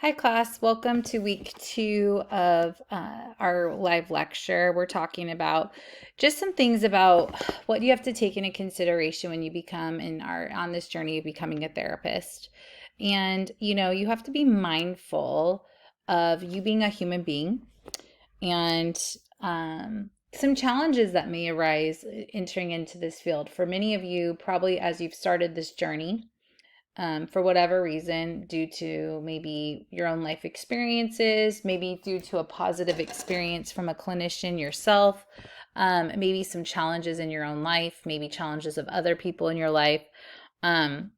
Hi, class. Welcome to week 2 of our live lecture. We're talking about just some things about what you have to take into consideration when you become and are on this journey of becoming a therapist. And, you have to be mindful of you being a human being and some challenges that may arise entering into this field. For many of you, probably as you've started this journey, for whatever reason, due to maybe your own life experiences, maybe due to a positive experience from a clinician yourself, maybe some challenges in your own life, maybe challenges of other people in your life, um,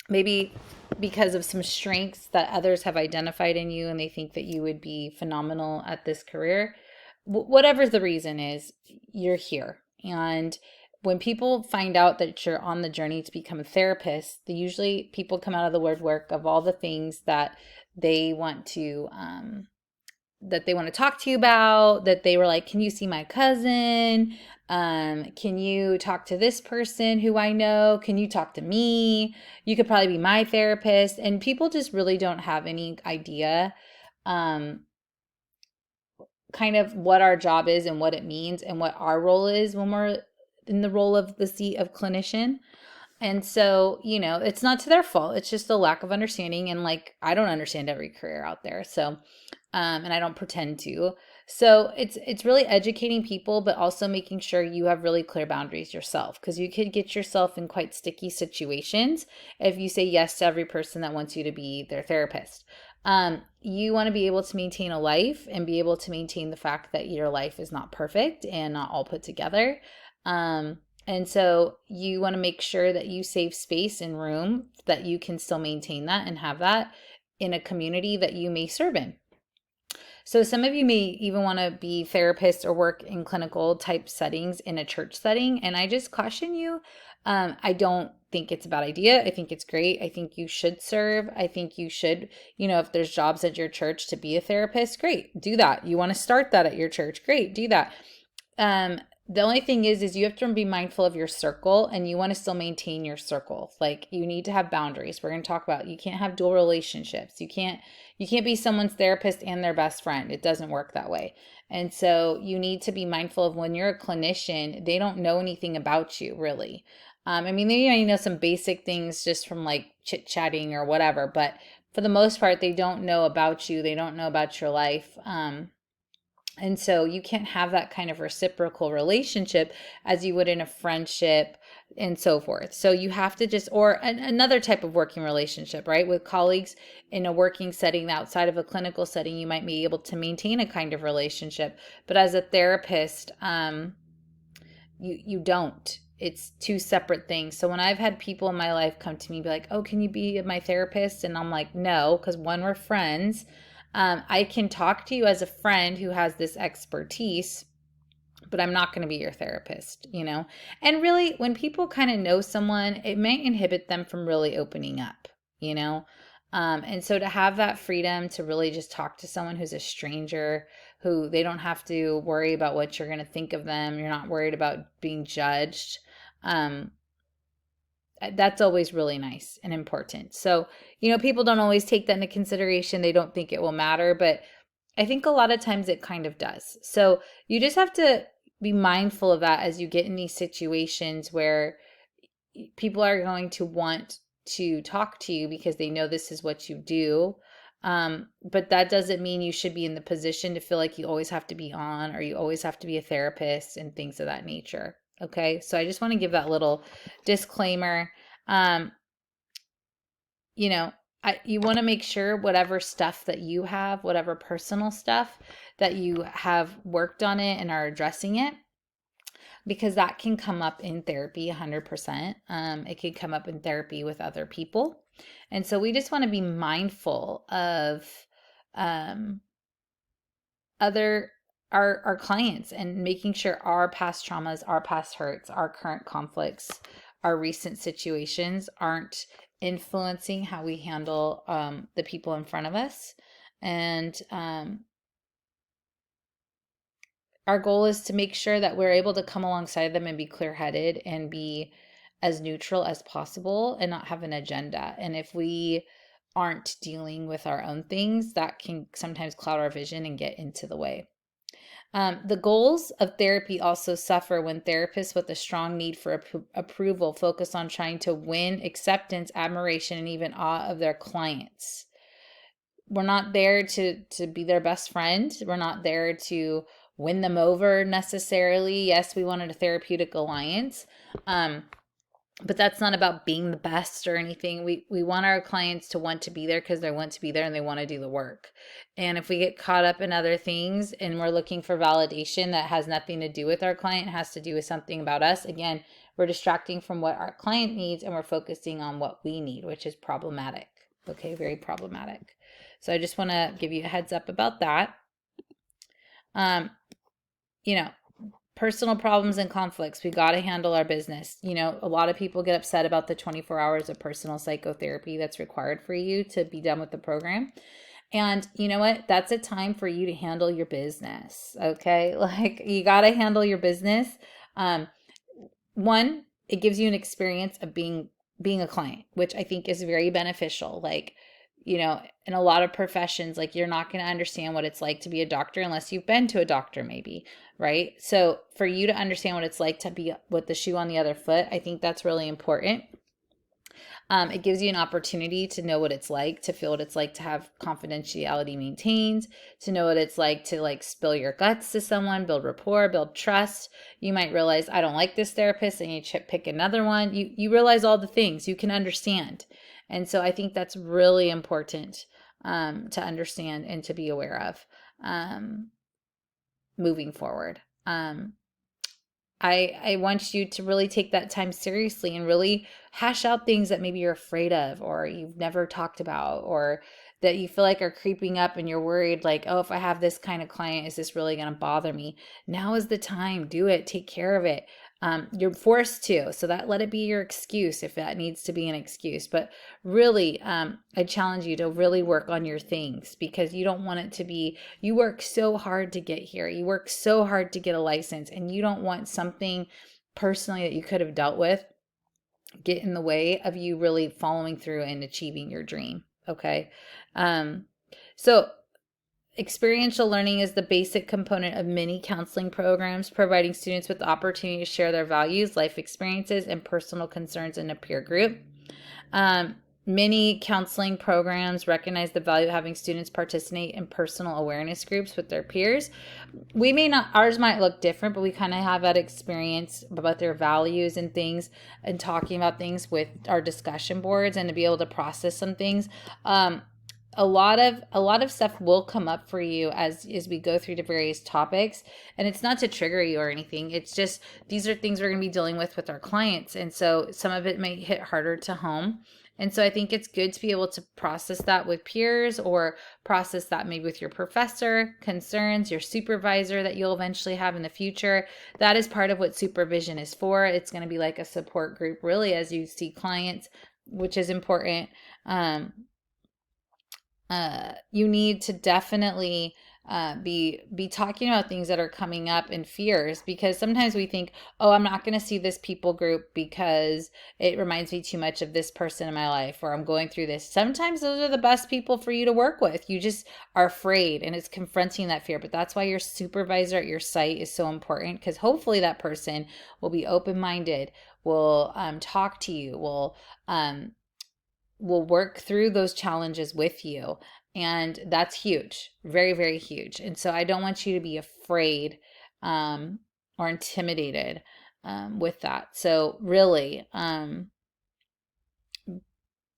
maybe because of some strengths that others have identified in you and they think that you would be phenomenal at this career. Whatever the reason is, you're here. And when people find out that you're on the journey to become a therapist, usually people come out of the woodwork of all the things they want to that they want to talk to you about, that they were like, can you see my cousin? Can you talk to this person who I know? Can you talk to me? You could probably be my therapist. And people just really don't have any idea um, kind of what our job is and what it means and what our role is when we're in the role of the seat of clinician. And so, it's not to their fault. It's just a lack of understanding. And like, I don't understand every career out there. So, and I don't pretend to. So it's really educating people, but also making sure you have really clear boundaries yourself, because you could get yourself in quite sticky situations if you say yes to every person that wants you to be their therapist. You want to be able to maintain a life and be able to maintain the fact that your life is not perfect and not all put together. And so you want to make sure that you save space and room that you can still maintain that and have that in a community that you may serve in. So some of you may even want to be therapists or work in clinical type settings in a church setting. And I just caution you, I don't think it's a bad idea. I think it's great. I think you should serve. I think you should, if there's jobs at your church to be a therapist, great, do that. You want to start that at your church, great, do that. The only thing is you have to be mindful of your circle, and you want to still maintain your circle. Like, you need to have boundaries. We're going to talk about, you can't have dual relationships. You can't be someone's therapist and their best friend. It doesn't work that way. And so you need to be mindful of, when you're a clinician, they don't know anything about you really. I mean, they know some basic things just from like chit chatting or whatever, but for the most part, they don't know about you. They don't know about your life. And so you can't have that kind of reciprocal relationship as you would in a friendship and so forth. So you have to just, or another type of working relationship, right? With colleagues in a working setting outside of a clinical setting, you might be able to maintain a kind of relationship. But as a therapist, you don't. It's two separate things. So when I've had people in my life come to me be like, oh, can you be my therapist? And I'm like, no, because one, we're friends. I can talk to you as a friend who has this expertise, but I'm not going to be your therapist. And really, when people kind of know someone, it may inhibit them from really opening up, you know? And so to have that freedom to really just talk to someone who's a stranger, who they don't have to worry about what you're going to think of them, you're not worried about being judged. Um, that's always really nice and important. So, people don't always take that into consideration. They don't think it will matter, but I think a lot of times it kind of does. So you just have to be mindful of that as you get in these situations where people are going to want to talk to you because they know this is what you do. But that doesn't mean you should be in the position to feel like you always have to be on, or you always have to be a therapist and things of that nature. Okay. So I just want to give that little disclaimer. Um, you know, you want to make sure whatever stuff that you have, whatever personal stuff that you have worked on it and are addressing it, because that can come up in therapy 100%. It can come up in therapy with other people. And so we just want to be mindful of um, other our clients, and making sure our past traumas, our past hurts, our current conflicts, our recent situations aren't influencing how we handle the people in front of us. And our goal is to make sure that we're able to come alongside them and be clear-headed and be as neutral as possible and not have an agenda. And if we aren't dealing with our own things, that can sometimes cloud our vision and get into the way. The goals of therapy also suffer when therapists with a strong need for approval focus on trying to win acceptance, admiration, and even awe of their clients. We're not there to be their best friend. We're not there to win them over necessarily. Yes, we wanted a therapeutic alliance. But that's not about being the best or anything. We want our clients to want to be there because they want to be there and they want to do the work. And if we get caught up in other things and we're looking for validation that has nothing to do with our client, has to do with something about us, again, we're distracting from what our client needs and we're focusing on what we need, which is problematic. Okay, very problematic. So I just want to give you a heads up about that. You know, personal problems and conflicts, we got to handle our business. You know, a lot of people get upset about the 24 hours of personal psychotherapy that's required for you to be done with the program. And you know what? That's a time for you to handle your business. Okay. Like, you got to handle your business. One, it gives you an experience of being a client, which I think is very beneficial. Like, you know, in a lot of professions, like, you're not going to understand what it's like to be a doctor unless you've been to a doctor, maybe, right? So for you to understand what it's like to be with the shoe on the other foot, I think that's really important. It gives you an opportunity to know what it's like, to feel what it's like to have confidentiality maintained, to know what it's like to like spill your guts to someone, build rapport, build trust. You might realize, I don't like this therapist, and you pick another one. You realize all the things you can understand. And so I think that's really important to understand and to be aware of moving forward. I want you to really take that time seriously and really hash out things that maybe you're afraid of or you've never talked about or that you feel like are creeping up and you're worried, like, oh, if I have this kind of client, is this really going to bother me? Now is the time. Do it. Take care of it. You're forced to, so that let it be your excuse if that needs to be an excuse. But really, I challenge you to really work on your things because you don't want it to be, you work so hard to get here. You work so hard to get a license, and you don't want something personally that you could have dealt with get in the way of you really following through and achieving your dream. Okay. So experiential learning is the basic component of many counseling programs, providing students with the opportunity to share their values, life experiences, and personal concerns in a peer group. Many counseling programs recognize the value of having students participate in personal awareness groups with their peers. We may not, ours might look different, but we kind of have that experience about their values and things and talking about things with our discussion boards and to be able to process some things. A lot of stuff will come up for you as we go through the various topics, and it's not to trigger you or anything. It's just these are things we're going to be dealing with our clients, and so some of it may hit harder to home. And so I think it's good to be able to process that with peers or process that maybe with your professor, concerns, your supervisor that you'll eventually have in the future. That is part of what supervision is for. It's going to be like a support group really as you see clients, which is important. You need to definitely be talking about things that are coming up and fears, because sometimes we think, oh, I'm not going to see this people group because it reminds me too much of this person in my life, or I'm going through this. Sometimes those are the best people for you to work with. You just are afraid, and it's confronting that fear. But that's why your supervisor at your site is so important, because hopefully that person will be open-minded, will talk to you, will work through those challenges with you. And that's huge, very, very huge. And so I don't want you to be afraid or intimidated with that. So really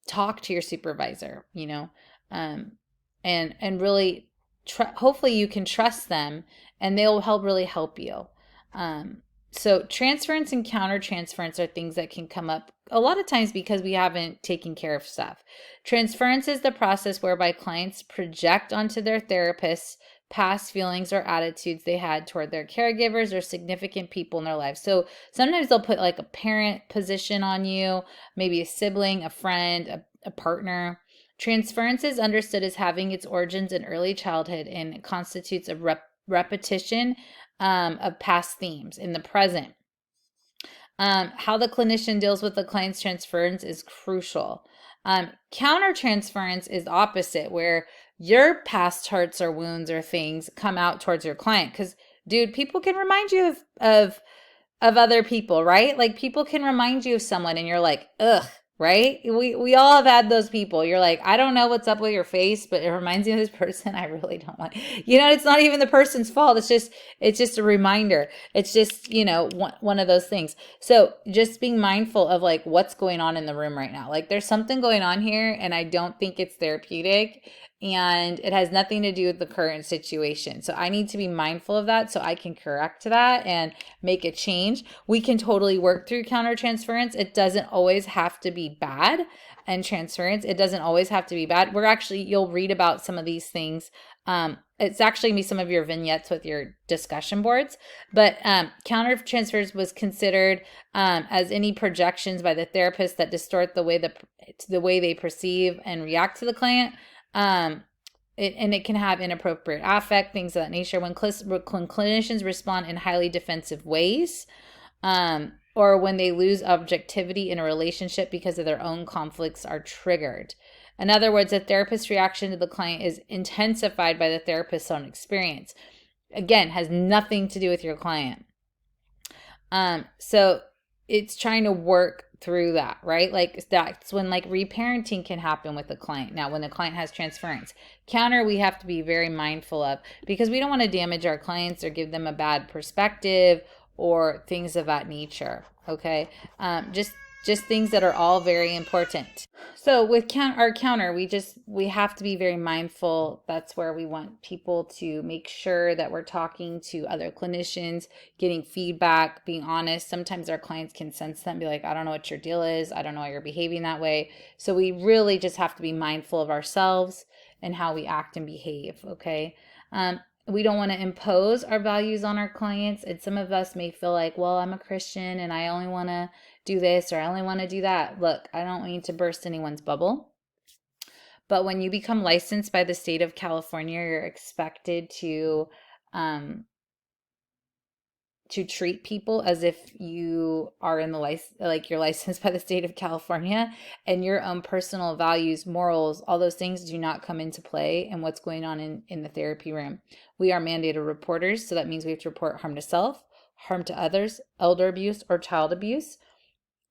talk to your supervisor, and really hopefully you can trust them and they'll really help you. So transference and countertransference are things that can come up a lot of times because we haven't taken care of stuff. Transference is the process whereby clients project onto their therapists past feelings or attitudes they had toward their caregivers or significant people in their lives. So sometimes they'll put like a parent position on you, maybe a sibling, a friend, a partner. Transference is understood as having its origins in early childhood and constitutes a repetition of past themes in the present. How the clinician deals with the client's transference is crucial. Countertransference is opposite, where your past hurts or wounds or things come out towards your client. Because, dude, people can remind you of other people, right? Like people can remind you of someone and you're like, ugh, right? We all have had those people. You're like, I don't know what's up with your face, but it reminds me of this person. I really don't want. It's not even the person's fault. It's just a reminder. It's just, one of those things. So just being mindful of like what's going on in the room right now. Like there's something going on here and I don't think it's therapeutic and it has nothing to do with the current situation. So I need to be mindful of that so I can correct that and make a change. We can totally work through countertransference. It doesn't always have to be bad. And transference, it doesn't always have to be bad. You'll read about some of these things. It's actually gonna be some of your vignettes with your discussion boards, but countertransfers was considered as any projections by the therapist that distort the way they perceive and react to the client. It can have inappropriate affect, things of that nature. When clinicians respond in highly defensive ways, or when they lose objectivity in a relationship because of their own conflicts are triggered. In other words, a therapist's reaction to the client is intensified by the therapist's own experience. Again, has nothing to do with your client. So it's trying to work through that, right? Like that's when like reparenting can happen with the client. Now, when the client has transference, we have to be very mindful of because we don't want to damage our clients or give them a bad perspective or things of that nature. Okay. Just things that are all very important. So with our counter, we have to be very mindful. That's where we want people to make sure that we're talking to other clinicians, getting feedback, being honest. Sometimes our clients can sense that and be like, I don't know what your deal is. I don't know why you're behaving that way. So we really just have to be mindful of ourselves and how we act and behave. Okay. We don't want to impose our values on our clients. And some of us may feel like, well, I'm a Christian and I only want to do this or I only want to do that. Look, I don't want you to burst anyone's bubble. But when you become licensed by the state of California, you're expected to treat people as if you are in the like you're licensed by the state of California, and your own personal values, morals, all those things do not come into play in what's going on in the therapy room. We are mandated reporters, so that means we have to report harm to self, harm to others, elder abuse, or child abuse.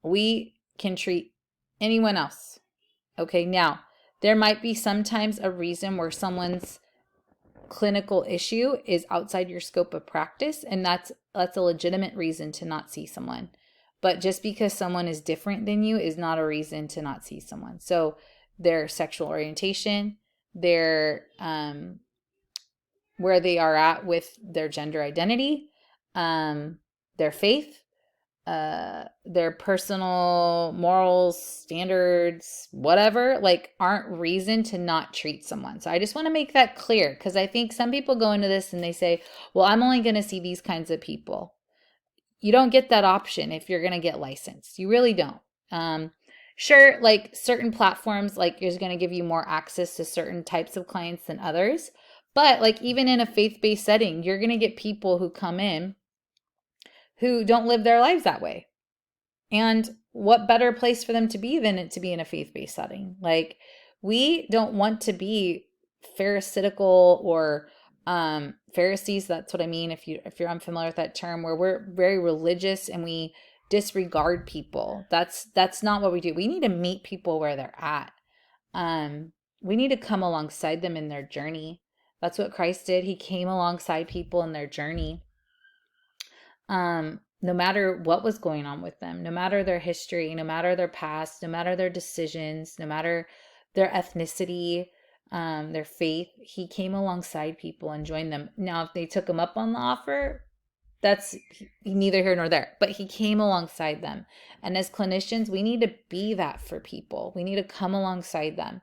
We can treat anyone else. Okay, now there might be sometimes a reason where someone's clinical issue is outside your scope of practice, and that's a legitimate reason to not see someone. But just because someone is different than you is not a reason to not see someone. So their sexual orientation, their where they are at with their gender identity, their faith, their personal morals, standards, whatever, like aren't reason to not treat someone. So I just want to make that clear because I think some people go into this and they say, well, I'm only going to see these kinds of people. You don't get that option if you're going to get licensed. You really don't. Sure, like certain platforms, like is going to give you more access to certain types of clients than others. But like even in a faith-based setting, you're going to get people who come in who don't live their lives that way. And what better place for them to be than to be in a faith-based setting? Like we don't want to be pharisaical or Pharisees. That's what I mean. If you're unfamiliar with that term, where we're very religious and we disregard people. That's not what we do. We need to meet people where they're at. We need to come alongside them in their journey. That's what Christ did. He came alongside people in their journey. No matter what was going on with them, no matter their history, no matter their past, no matter their decisions, no matter their ethnicity, their faith, he came alongside people and joined them. Now, if they took him up on the offer, that's neither here nor there, but he came alongside them. And as clinicians, we need to be that for people. We need to come alongside them.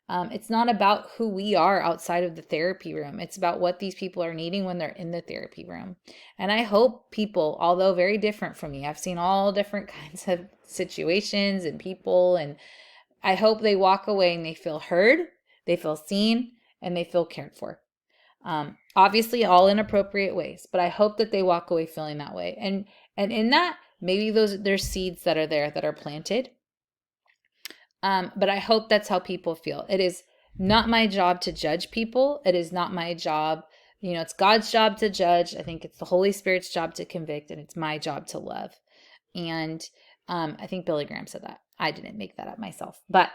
It's not about who we are outside of the therapy room. It's about what these people are needing when they're in the therapy room. And I hope people, although very different from me, I've seen all different kinds of situations and people, and I hope they walk away and they feel heard, they feel seen, and they feel cared for. Obviously all in appropriate ways, but I hope that they walk away feeling that way. And in that, maybe there's seeds that are there that are planted. But I hope that's how people feel. It is not my job to judge people. It is not my job. It's God's job to judge. I think it's the Holy Spirit's job to convict, and it's my job to love. And I think Billy Graham said that. I didn't make that up myself. But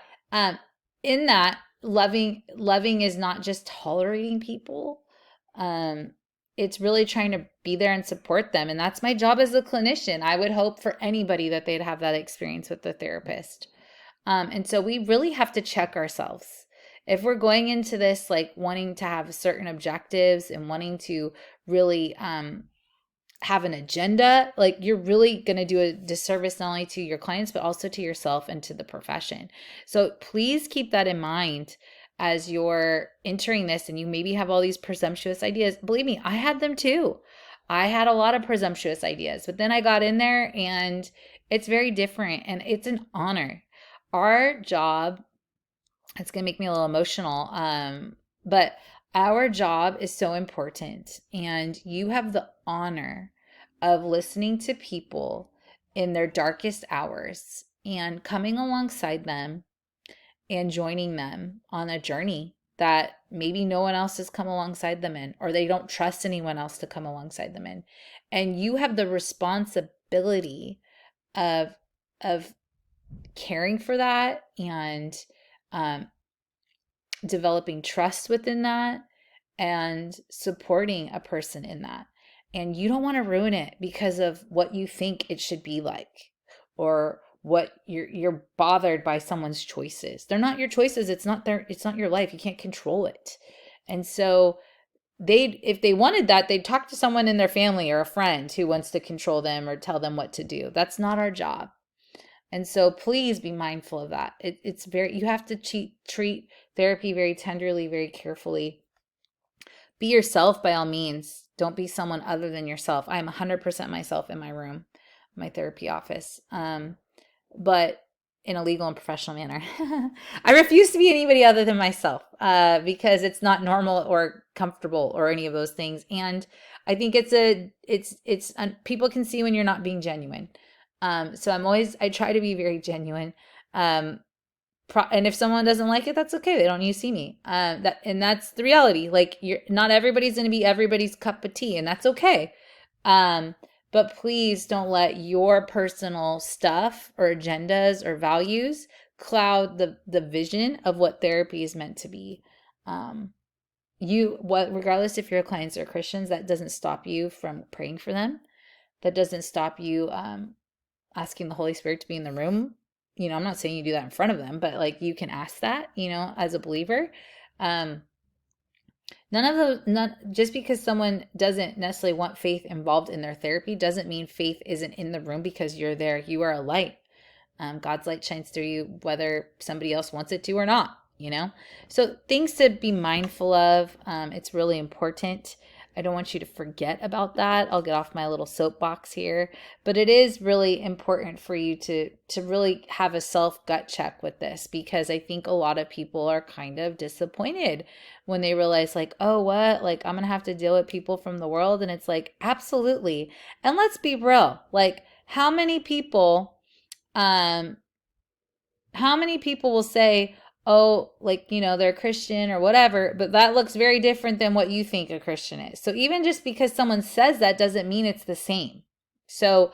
in that, loving is not just tolerating people. It's really trying to be there and support them. And that's my job as a clinician. I would hope for anybody that they'd have that experience with the therapist. And so we really have to check ourselves. If we're going into this like wanting to have certain objectives and wanting to really have an agenda, like you're really going to do a disservice not only to your clients, but also to yourself and to the profession. So please keep that in mind as you're entering this, and you maybe have all these presumptuous ideas. Believe me, I had them too. I had a lot of presumptuous ideas, but then I got in there and it's very different, and it's an honor. Our job, it's going to make me a little emotional, but our job is so important, and you have the honor of listening to people in their darkest hours and coming alongside them and joining them on a journey that maybe no one else has come alongside them in, or they don't trust anyone else to come alongside them in. And you have the responsibility of caring for that and developing trust within that and supporting a person in that. And you don't want to ruin it because of what you think it should be like, or what you're bothered by someone's choices. They're not your choices. It's not your life. You can't control it. And so if they wanted that, they'd talk to someone in their family or a friend who wants to control them or tell them what to do. That's not our job. And so please be mindful of that. You have to treat therapy very tenderly, very carefully. Be yourself by all means. Don't be someone other than yourself. I am 100% myself in my room, my therapy office, but in a legal and professional manner. I refuse to be anybody other than myself because it's not normal or comfortable or any of those things. And I think people can see when you're not being genuine. So I try to be very genuine. And if someone doesn't like it, that's okay. They don't need to see me. And that's the reality. Like not everybody's going to be everybody's cup of tea, and that's okay. But please don't let your personal stuff or agendas or values cloud the vision of what therapy is meant to be. Regardless if your clients are Christians, that doesn't stop you from praying for them. That doesn't stop you asking the Holy Spirit to be in the room. I'm not saying you do that in front of them, but like you can ask that, as a believer. Just because someone doesn't necessarily want faith involved in their therapy doesn't mean faith isn't in the room because you're there. You are a light. God's light shines through you, whether somebody else wants it to or not, So things to be mindful of. It's really important. I don't want you to forget about that. I'll get off my little soapbox here, but it is really important for you to really have a self gut check with this, because I think a lot of people are kind of disappointed when they realize like, oh, what? Like I'm going to have to deal with people from the world. And it's like, absolutely. And let's be real. Like how many people will say, oh, like, they're Christian or whatever, but that looks very different than what you think a Christian is. So even just because someone says that doesn't mean it's the same. So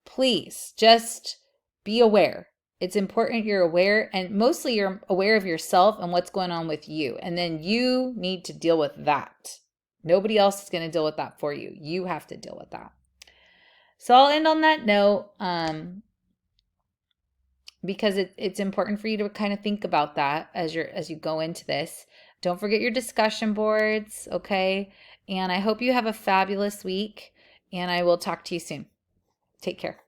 please just be aware. It's important you're aware, and mostly you're aware of yourself and what's going on with you. And then you need to deal with that. Nobody else is going to deal with that for you. You have to deal with that. So I'll end on that note. Because it's important for you to kind of think about that as you go into this. Don't forget your discussion boards, okay? And I hope you have a fabulous week, and I will talk to you soon. Take care.